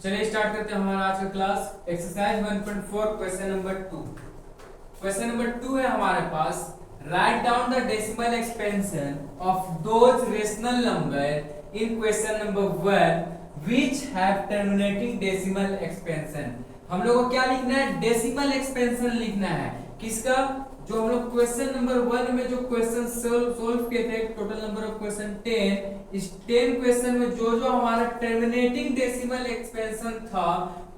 चलिए स्टार्ट करते हैं हमारा आज का class. Exercise 1.4 question number 2। Question number 2 है हमारे पास, right down the decimal expansion of those rational number in question number 1 which have terminating decimal expansion. हम लोग को क्या लिखना है? डेसिमल एक्सपेंशन लिखना है। किसका? जो हम लोग क्वेश्चन नंबर 1 में जो क्वेश्चन सोल्व किए थे, टोटल नंबर ऑफ क्वेश्चन 10, इस 10 क्वेश्चन में जो जो हमारा टर्मिनेटिंग डेसिमल एक्सपेंशन था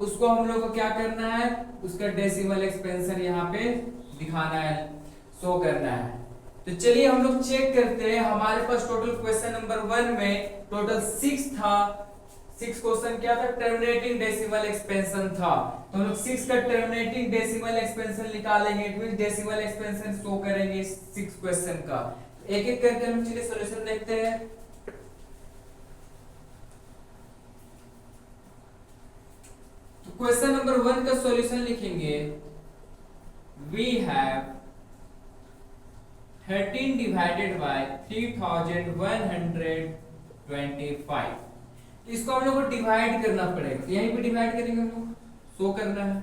उसको हम लोग को क्या करना है? उसका डेसिमल एक्सपेंशन यहाँ पे दिखाना है, शो करना है। तो चलिए हम लोग चेक करते हैं। हमारे पास टोटल क्वेश्चन नंबर 1 में टोटल 6 था। 6 क्वेश्चन क्या था? टर्मिनेटिंग डेसिमल एक्सपेंशन था। तो हम लोग 6 का टर्मिनेटिंग डेसिमल एक्सपेंशन निकालेंगे। It means decimal expansion show करेंगे 6 क्वेश्चन का। एक एक करके हम चलिए सॉल्यूशन देखते हैं। तो क्वेश्चन नंबर 1 का सॉल्यूशन लिखेंगे, वी हैव 13 डिवाइडेड बाय 3125। इसको हम लोग को डिवाइड करना पड़ेगा। यहीं पे डिवाइड करेंगे हम लोग, शो करना है।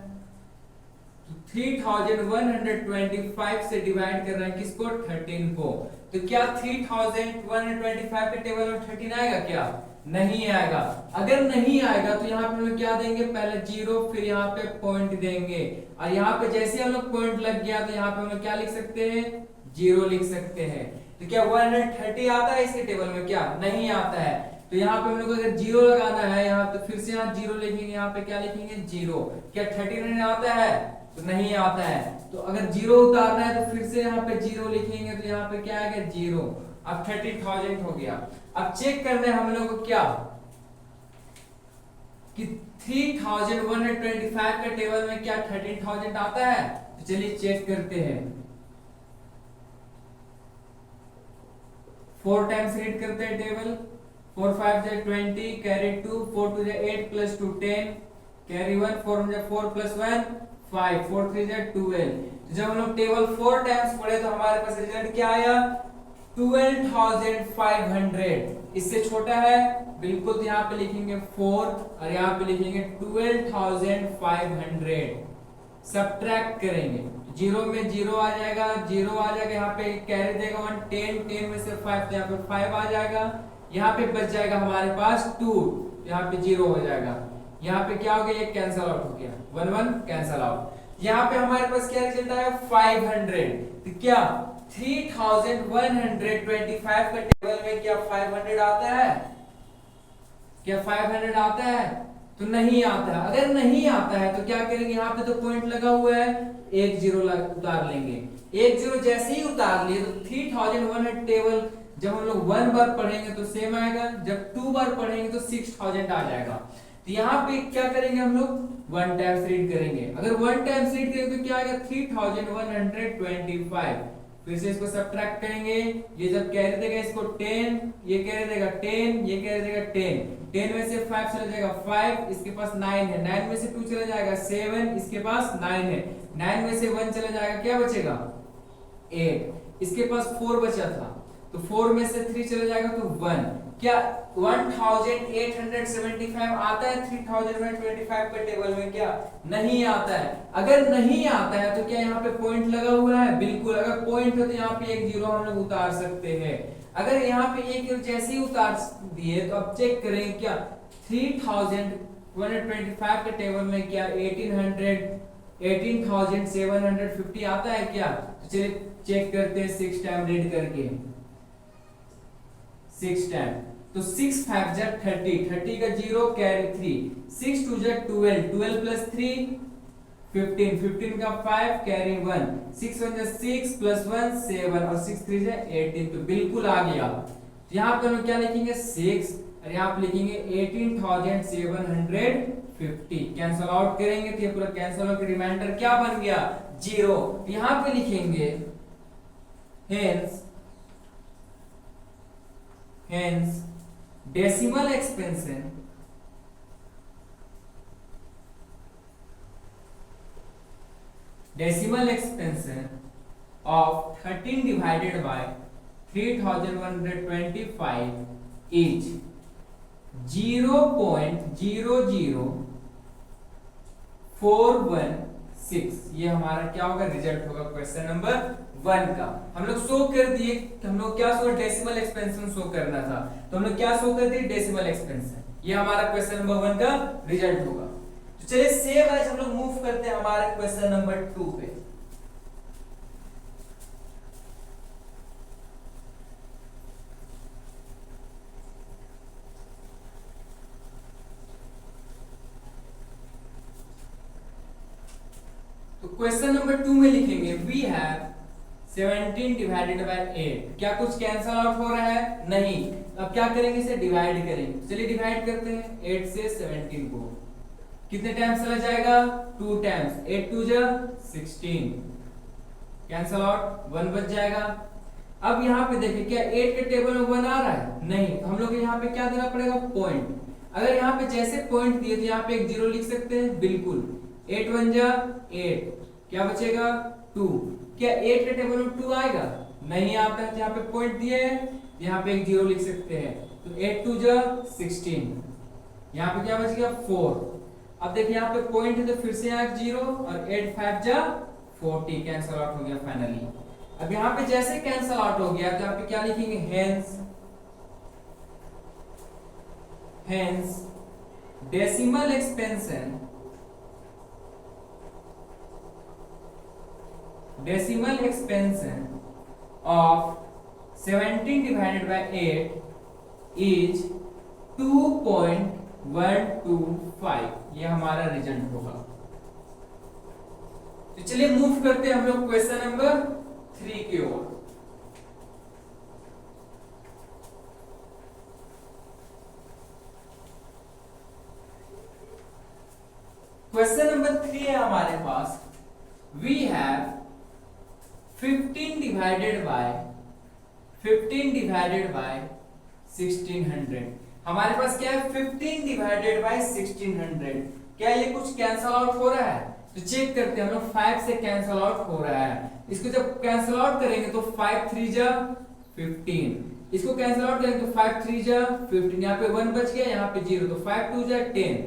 तो 3125 से डिवाइड कर रहे हैं किसको? 13 को। तो क्या 3125 के टेबल में 13 आएगा क्या? नहीं आएगा। अगर नहीं आएगा तो यहाँ पे हम लोग क्या देंगे? पहले 0, फिर यहाँ पे पॉइंट देंगे। और यहाँ पे जैसे हम लोग पॉइंट लग गया तो यहाँ पे हम लोग क्या लिख सकते हैं? 0 लिख सकते हैं। तो क्या 130 आता है इसके टेबल में? क्या नहीं आता है। तो यहाँ पे हम लोग को अगर 0 लगाना है यहाँ पे, फिर से यहाँ 0 लिखेंगे। यहाँ पे क्या लिखेंगे? 0। क्या 39 आता है? तो नहीं आता है। तो अगर 0 उतारना है तो फिर से यहाँ पे 0 लिखेंगे। तो यहाँ पे क्या आएगा? 0। अब 30,000 हो गया। अब चेक करना है हम लोग को क्या कि 3125 के टेबल में क्या 13,000 आता है? तो चलिए चेक करते हैं। 4 टाइम्स रीड करते हैं टेबल। 4 5 जा 20, कैरी 2, 4 2 जा 8 प्लस 2 10, कैरी 1, 4 जा 4 प्लस 1 5, 4 3 जा 12। तो जब हम लोग टेबल 4 टाइम्स पढ़े तो हमारे पास रिजल्ट क्या आया? 12,500। इससे छोटा है बिल्कुल, तो यहाँ पे लिखेंगे 4 और यहाँ पे लिखेंगे 12,500। सब्ट्रैक्ट करेंगे, 0 में 0 आ जाएगा, 0 आ जाएगा। यहाँ पे कैरी देगा 1, 10 में से 5, तो यहाँ पे 5 आ जाएगा। यहाँ पे बच जाएगा हमारे पास 2, यहाँ पे 0 हो जाएगा। यहाँ पे क्या हो गया? ये कैंसल आउट हो गया, 1 1 कैंसल आउट। यहाँ पे हमारे पास क्या रिजल्ट आया? 500। तो क्या 3125 का टेबल में क्या 500 आता है? क्या 500 आता है? तो नहीं आता है। अगर नहीं आता है तो क्या करेंगे? यहाँ पे तो पॉइंट लगा हुआ है, एक 0 उतार लेंगे। एक 0 जैसे ही उतार लिए तो 3100 टेबल जब हम लोग 1 बार पढ़ेंगे तो सेम आएगा, जब 2 बार पढ़ेंगे तो 6000 आ जाएगा। तो यहाँ पे क्या करेंगे हम लोग? 1 टाइम्स रीड करेंगे। अगर 1 टाइम्स रीड करेंगे तो क्या आएगा? 3125। फिर से इसको सब्ट्रैक्ट करेंगे। ये जब कैरी देगा इसको 10, ये कैरी देगा 10, ये कैरी देगा 10। 10 में से 5 चला जाएगा 5, इसके पास 9 है। 9 में से 2 चला जाएगा 7, इसके पास 9 है। 9 में से 1 चला जाएगा, क्या बचेगा? 8। इसके पास 4 बचा था, तो 4 में से 3 चला जाएगा तो 1। क्या 1875 आता है 3125 के टेबल में? क्या नहीं आता है। अगर नहीं आता है तो क्या यहाँ पे पॉइंट लगा हुआ है? बिल्कुल। अगर पॉइंट है तो यहाँ पे एक 0 हम लोग उतार सकते हैं। अगर यहाँ पे एक 0 जैसे ही उतार दिए तो अब चेक करेंगे क्या 3125 के टेबल में क्या 18,750 आता है क्या? तो चलिए चेक करते हैं 6 टाइम रीड करके। 6 टाइम तो 6 5 जा 30, 30 का 0 कैरी 3, 6 2 जा 12, 12 प्लस 3 15, 15 का 5 कैरी 1, 6 1 जा 6 प्लस 1 7 और 6 3 जा 18। तो बिल्कुल आ गया। तो यहाँ पे हम क्या लिखेंगे? 6 और यहाँ पे लिखेंगे 18,750। कैंसल आउट करेंगे तो ये पूरा कैंसल होकर रिमाइंडर क्या बन गया? 0। यहाँ पे लिखेंगे hence decimal expansion of 13 divided by 3125 is 0.00416, ये हमारा क्या होगा, रिजल्ट होगा क्वेश्चन नंबर 1 का। हम लोग शो कर दिए कि हम लोग क्या शो, डेसिमल एक्सपेंशन शो करना था, तो हम लोग क्या शो कर दिए, डेसिमल एक्सपेंशन। ये हमारा क्वेश्चन नंबर 1 का रिजल्ट होगा। तो चलिए सेव एज हम लोग मूव करते हैं हमारे क्वेश्चन नंबर 2 पे। तो क्वेश्चन नंबर 2 में लिखेंगे वी हैव 17 डिवाइडेड बाय 8। क्या कुछ कैंसल आउट हो रहा है? नहीं। अब क्या करेंगे, इसे डिवाइड करेंगे। चलिए डिवाइड करते हैं 8 से 17 को। कितने टाइम्स चला जाएगा? 2 टाइम्स। 8 2 जा 16, कैंसल आउट, 1 बच जाएगा। अब यहाँ पे देखिए क्या 8 के टेबल में 1 आ रहा है? नहीं। तो हम लोग यहाँ पे क्या देना पड़ेगा, पॉइंट। अगर यहाँ पे जैसे पॉइंट दिए तो यहाँ पे एक 0 लिख सकते हैं, बिल्कुल। 8 1 जा 8, क्या बचेगा 2। क्या 8 के टेबल में 2 आएगा? नहीं आता है। यहाँ पे पॉइंट दिए हैं, यहाँ पे एक 0 लिख सकते हैं। तो 8 2 जा 16, यहाँ पे क्या बच गया 4। अब देखिए यहाँ पे पॉइंट है तो फिर से यहाँ 0 और 8 5 जा 40, कैंसल आउट हो गया फाइनली। अब यहाँ पे जैसे कैंसल आउट हो गया तो यहाँ पे क्या लिखेंगे, hence decimal expansion of 17 divided by 8 is 2.125। ये हमारा रिजल्ट होगा। तो चलिए मूव करते हैं हम लोग क्वेश्चन नंबर 3 की ओर। क्वेश्चन नंबर 3 है हमारे पास, वी हैव 15 divided by 1600। हमारे पास क्या है, 15 divided by 1600। क्या ये कुछ कैंसल आउट हो रहा है? तो चेक करते हैं हम लोग। 5 से कैंसल आउट हो रहा है। इसको जब कैंसल आउट करेंगे तो 5 3 जा 15, इसको कैंसल आउट करेंगे तो 5 3 जा 15, यहाँ पे 1 बच गया, यहाँ पे 0, तो 5 2 जा 10,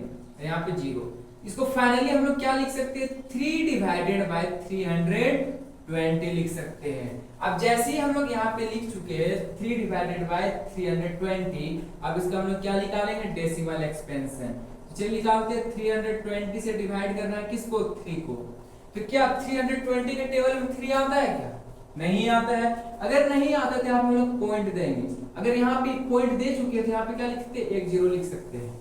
यहाँ पे 0। इसको फाइनली हम लोग क्या लिख सकते हैं, 3 divided by 320 लिख सकते हैं। अब जैसे ही हम लोग यहाँ पे लिख चुके हैं 3 divided by 320, अब इसका हम लोग क्या निकालेंगे, डेसिमल एक्सपेंशन। चलिए निकालते हैं। 320 से डिवाइड करना है किसको, 3 को। तो क्या 320 के टेबल में 3 आता है क्या? नहीं आता है। अगर नहीं आता तो हम लोग पॉइंट देंगे। अगर यहाँ पे पॉइंट दे चुके हैं तो यहाँ पे क्या लिखते हैं, एक 0 लिख सकते हैं।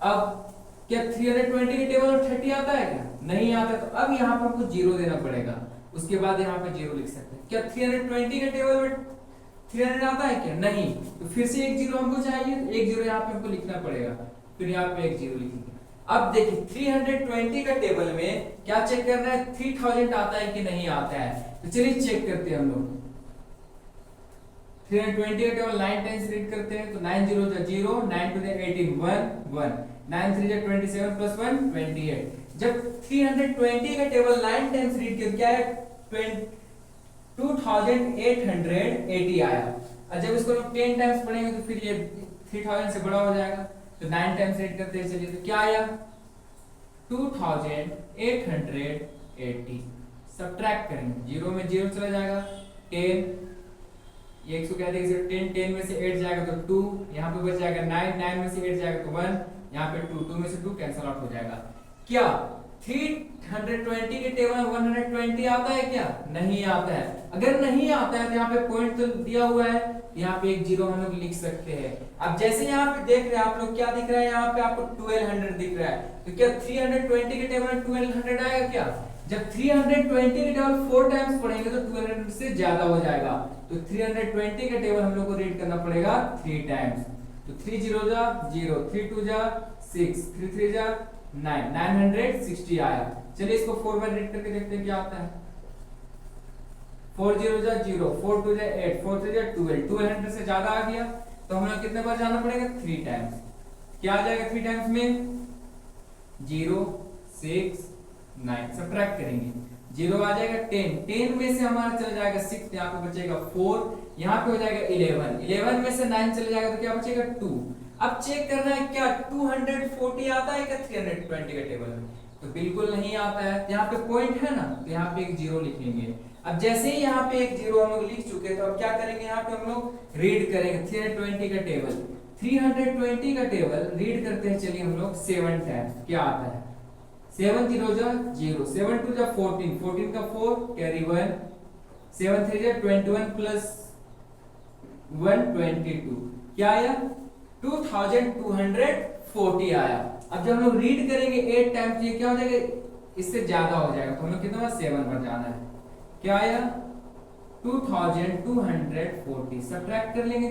अब क्या 320 के टेबल में 30 आता है क्या? नहीं आता है। तो अब यहाँ पे हमको 0 देना पड़ेगा, उसके बाद यहाँ पे 0 लिख सकते हैं। क्या 320 के टेबल में 300 आता है क्या? नहीं। तो फिर से एक 0 हमको चाहिए, तो एक 0 यहाँ पे हमको लिखना पड़ेगा, फिर यहाँ पे एक 0 लिखेंगे। अब देखिए 320 का टेबल में क्या चेक करना है, 3000 आता है कि नहीं आता है। तो चलिए चेक करते हैं हम लोग। 320 का टेबल 9 टाइम्स रीड करते हैं, तो 9 0 जा 0, 9 2 जा 18, 1 1, 9 3 जा 27 प्लस 1 28। जब 320 का टेबल 9 टाइम्स रीड किया क्या है, 2880 आया। और जब इसको 10 टाइम्स पढ़ेंगे तो फिर ये 3000 से बड़ा हो जाएगा। तो 9 टाइम्स रीड करते हैं, चलिए तो क्या आया, 2880। सब्ट्रैक्ट करेंगे, 0 में 0 चला जाएगा, 10 ये 100 क्या देंगे, 10 में से 8 जाएगा तो 2, यहाँ पे बच जाएगा 9 में से 8 जाएगा तो 1, यहाँ पे 2 में से 2 कैंसल आउट हो जाएगा। क्या 320 के टेबल में 120 आता है क्या? नहीं आता है। अगर नहीं आता है तो यहाँ पे पॉइंट तो दिया हुआ है, यहाँ पे एक 0 हम लोग लिख सकते हैं। अब जैसे यहाँ पे देख रहे हैं आप लोग, क्या दिख रहा है यहाँ पे आपको 1200 दिख रहा है। तो क्या 320 के टेबल में 1200 आएगा क्या? जब 320 के टेबल 4 टाइम्स पढ़ेंगे तो 1200 से ज्यादा हो जाएगा। तो 320 के टेबल हम लोग को रीड करना पड़ेगा 3 टाइम्स। तो 3 0 जा 0, 3 2 जा 6, 3 3 जा 9, 960 आया। चलिए इसको 4 बार रीड करके देखते हैं क्या आता है। 4 0 जा 0, 4 2 जा 8, 4 3 जा 12, 1200 से ज्यादा आ गया। तो हम लोग कितने बार जाना पड़ेगा, 3 टाइम्स। क्या आ जाएगा 3 टाइम्स में, 0 6 9, सब्ट्रैक्ट करेंगे, 0 आ जाएगा 10 में से हमारा चला जाएगा 6, यहाँ पे बचेगा 4, यहाँ पे हो जाएगा 11 में से 9 चले जाएगा तो क्या बचेगा 2। अब चेक करना है क्या 240 आता है क्या 320 के टेबल में, तो बिल्कुल नहीं आता है। यहाँ पे पॉइंट है ना, तो यहाँ पे एक जीरो लिखेंगे। अब जैसे ही यहाँ पे एक जीरो हम लोग लिख चुके हैं, तो अब क्या करेंगे, यहाँ पे हम लोग रीड करेंगे 320 का टेबल। 320 का टेबल रीड करते हैं, चलिए हम लोग 7 टाइम्स। क्या आता है 7 0 जा 0, 7 2 जा 14, 14 का 4 कैरी 1, 7 3 जा 21 प्लस 122, क्या आया 2240 आया। अब जब हम लोग रीड करेंगे 8 टाइम्स, ये क्या हो जाएगा, इससे ज्यादा हो जाएगा, तो हम लोग कितना 7 पर जाना है। क्या आया 2240, सब्ट्रैक्ट कर लेंगे,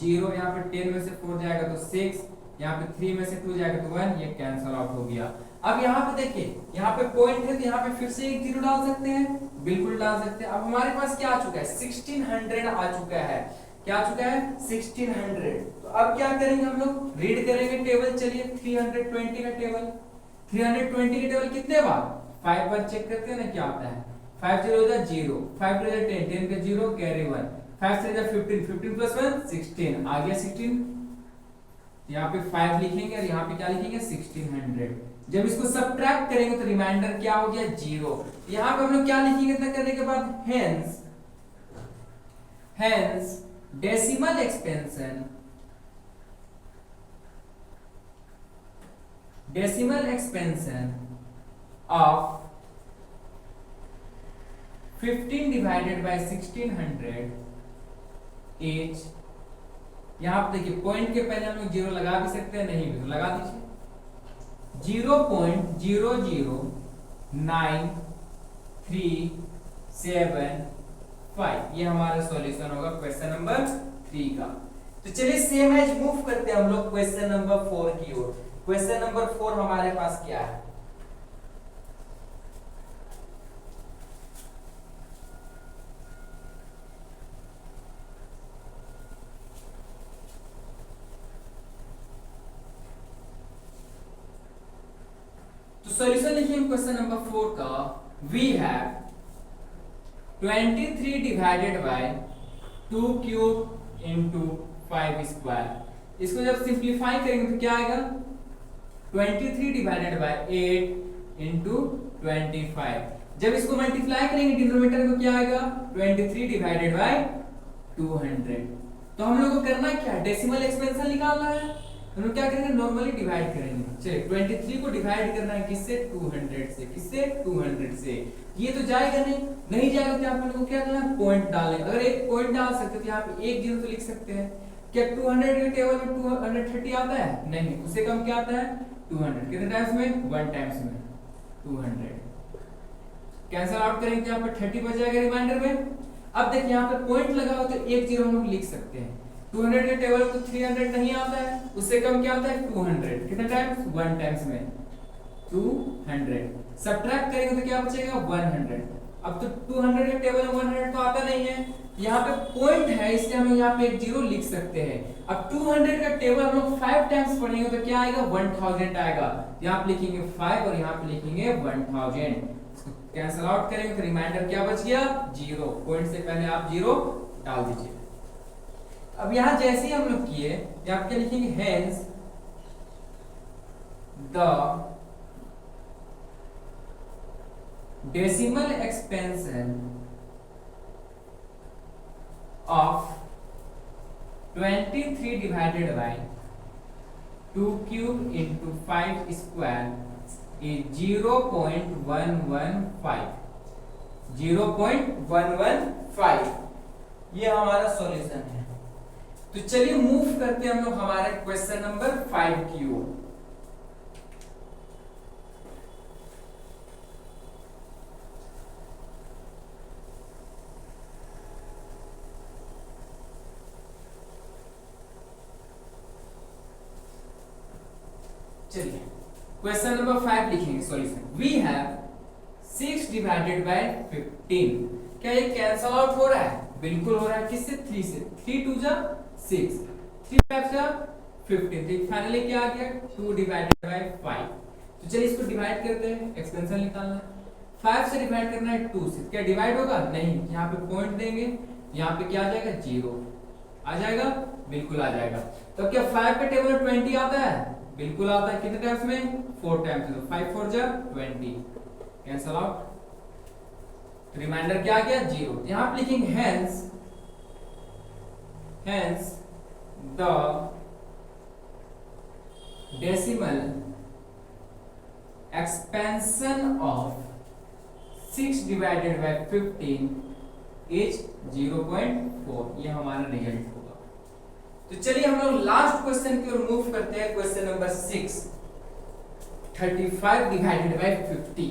0 यहाँ पे 10 में से 4 जाएगा तो 6, यहाँ पे 3 में से 2 जाएगा तो 1, ये कैंसल आउट हो गया। अब यहाँ पे देखिए, यहाँ पे पॉइंट है तो यहाँ पे फिर से एक जीरो डाल सकते हैं, बिल्कुल डाल सकते हैं। अब हमारे पास क्या आ चुका है 1600 आ चुका है, क्या आ चुका है 1600। तो अब क्या करेंगे हम लोग, रीड करेंगे टेबल, चलिए 320 का टेबल। 320 के टेबल कितने बार 5 बार चेक करते हैं ना, क्या आता है 5 0 0, 5 2 10, 10 का 0 कैरी 1, 5 3 15, 15 प्लस 1 16, आ गया 16। यहाँ पे 5 लिखेंगे और यहाँ पे क्या लिखेंगे 1600। जब इसको सब्ट्रैक्ट करेंगे तो रिमाइंडर क्या हो गया 0। यहाँ पे हम लोग क्या लिखेंगे इतना करने के बाद, hence decimal expansion of 15 divided by 1600 is, यहां पे देखिए पॉइंट के पहले हम लोग जीरो लगा भी सकते हैं, नहीं भी तो लगा दीजिए 0.00935, ये हमारा सॉल्यूशन होगा क्वेश्चन नंबर 3 का। तो चलिए सेम एज मूव करते हैं हम लोग क्वेश्चन नंबर 4 की ओर। क्वेश्चन नंबर 4 हमारे पास क्या है, तो सॉल्यूशन लिखिए क्वेश्चन नंबर 4 का, we have 23 divided by 2 cube into 5 square. इसको जब सिंप्लीफाई करेंगे तो क्या आएगा 23 डिवाइडेड बाय 8 इनटू 25। जब इसको मल्टीप्लाई करेंगे डिनोमिनेटर को क्या आएगा 23 डिवाइडेड बाय 200। तो हम लोग को करना क्या है, डेसिमल एक्सपेंशन निकालना है। हम लोग क्या करेंगे, नॉर्मली डिवाइड करेंगे। चलिए 23 को डिवाइड करना है किससे 200 से, किससे 200 से। ये तो जाएगा नहीं जाएगा तो आप लोगों को क्या करना है, पॉइंट डालें। अगर एक पॉइंट डाल सकते तो यहाँ पे एक जीरो तो लिख सकते हैं। क्या 200 के टेबल में 230 आता है, नहीं, उससे कम क्या आता है 200। कितने टाइम्स में 1 टाइम्स में 200। कैंसिल आउट करेंगे यहाँ पे 30 बच जाएगा रिमाइंडर में। अब देखिए यहाँ पे पॉइंट लगा हो तो एक जीरो हम लोग लिख सकते हैं। 200 के टेबल तो 300 नहीं आता है, उससे कम क्या आता है 200। कितने टाइम्स 1 टाइम्स में 200। सब्ट्रैक्ट करेंगे तो क्या बचेगा 100। अब तो 200 के टेबल में 100 तो आता नहीं है, यहाँ पे पॉइंट है इसलिए हम यहाँ पे एक जीरो लिख सकते हैं। अब 200 का टेबल हम लोग 5 टाइम्स पढ़ेंगे तो क्या आएगा 1000 आएगा। यहाँ पे लिखेंगे 5 और यहाँ पे लिखेंगे 1000। कैंसिल आउट करेंगे तो रिमाइंडर क्या बच गया 0। पॉइंट से पहले आप 0 डाल दीजिए। अब यहां जैसे ही हम लोग किए, यहाँ क्या लिखेंगे hence the decimal expansion of 23 divided by 2 cube into 5 square is 0.115। 0.115 ये हमारा सॉल्यूशन है। तो चलिए मूव करते हैं हम लोग हमारे क्वेश्चन नंबर 5 की ओर। चलिए क्वेश्चन नंबर 5 लिखेंगे solution. We have 6 divided by 15। क्या ये कैंसल आउट हो रहा है, बिल्कुल हो रहा है। किससे 3 से, 3 2 जा 6, 3 5 जा 15। तो फाइनली क्या आ गया 2 डिवाइडेड बाय 5। तो चलिए इसको डिवाइड करते हैं, एक्सपेंशन निकालना है। 5 से डिवाइड करना है 2 से, क्या डिवाइड होगा नहीं, यहाँ पे पॉइंट देंगे, यहाँ पे क्या आ जाएगा 0 आ जाएगा। बिल्कुल आ जाएगा। तो क्या 5 का टेबल में 20 आता है? बिल्कुल आता है। कितने टाइम्स में? 4 टाइम्स। तो 5 4 जा 20, कैंसल आउट। तो रिमाइंडर क्या आ गया? 0। यहां आप लिखेंगे hence the decimal expansion of 6 divided by 15 is 0.4। ये हमारा रिजल्ट होगा। तो चलिए हम लोग लास्ट क्वेश्चन की ओर मूव करते हैं। Question number 6, 35 divided by 50।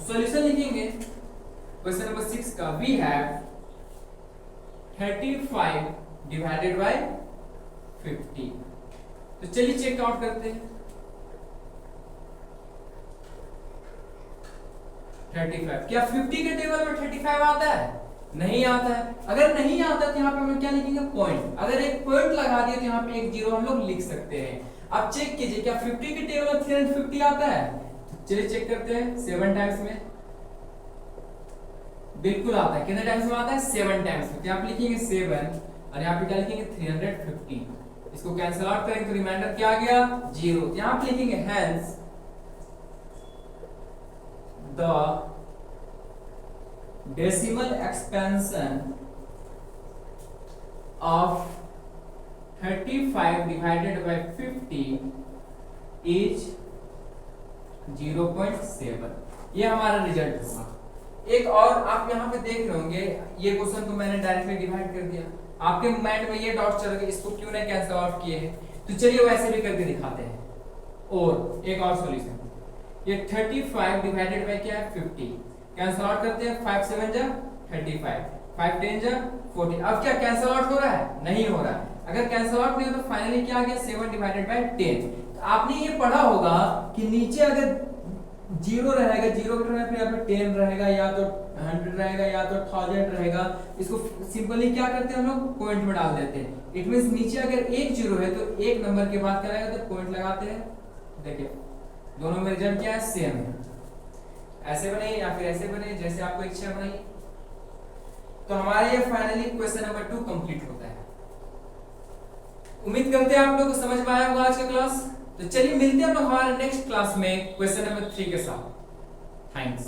Solution लिखेंगे क्वेश्चन नंबर 6 का। We have 35 divided by 50। तो चलिए चेक आउट करते हैं। 35, क्या 50 के टेबल में 35 आता है? नहीं आता है। अगर नहीं आता तो यहाँ पे हम क्या लिखेंगे? पॉइंट। अगर एक पॉइंट लगा दिया तो यहाँ पे एक जीरो हम लोग लिख सकते हैं। अब चेक कीजिए, क्या 50 के टेबल में 350 आता है? चलिए चेक करते हैं। 7 टाइम्स में बिल्कुल आता है। कितने टाइम्स में आता है? 7 टाइम्स में। तो यहाँ पे लिखेंगे 7 और यहाँ पे क्या लिखेंगे? 350। इसको कैंसिल आउट करेंगे तो रिमाइंडर क्या आ गया? 0। यहाँ पे लिखेंगे hence the decimal expansion of 35 divided by 50 is 0.7। ये हमारा रिजल्ट होगा। एक और आप यहाँ पे देख रहे होंगे, ये क्वेश्चन को मैंने डायरेक्टली डिवाइड कर दिया। आपके माइंड में ये डाउट चल रहा है इसको क्यों नहीं कैंसिल आउट किए हैं, तो चलिए वैसे भी करके दिखाते हैं। और एक और सॉल्यूशन, ये 35 डिवाइडेड बाय क्या है? 50। कैंसिल आउट करते हैं। 5 7 जा 35, 5 10 जा 40। अब क्या कैंसिल आउट हो रहा है? नहीं हो रहा है। अगर कैंसिल आउट नहीं हो तो फाइनली क्या आ गया? 7 डिवाइडेड बाय 10। तो आपने ये पढ़ा होगा कि नीचे अगर 0 रहेगा, 0 के फिर यहाँ पे 10 रहेगा, या तो 100 रहेगा, या तो 1000 रहेगा। इसको सिंपली क्या करते हैं हम लोग? पॉइंट में डाल देते हैं। इट मींस नीचे अगर एक 0 है तो एक नंबर के बाद क्या रहेगा? तो पॉइंट लगाते हैं। देखिए दोनों में रिजल्ट क्या है? सेम है। ऐसे बने या फिर ऐसे बने, जैसे आपको इच्छा बनाई। तो हमारा ये फाइनली क्वेश्चन नंबर 2 कंप्लीट होता है। उम्मीद करते हैं आप लोगों को समझ में आया होगा आज का क्लास। तो चलिए मिलते हैं हम लोग हमारे नेक्स्ट क्लास में क्वेश्चन नंबर 3 के साथ। थैंक्स।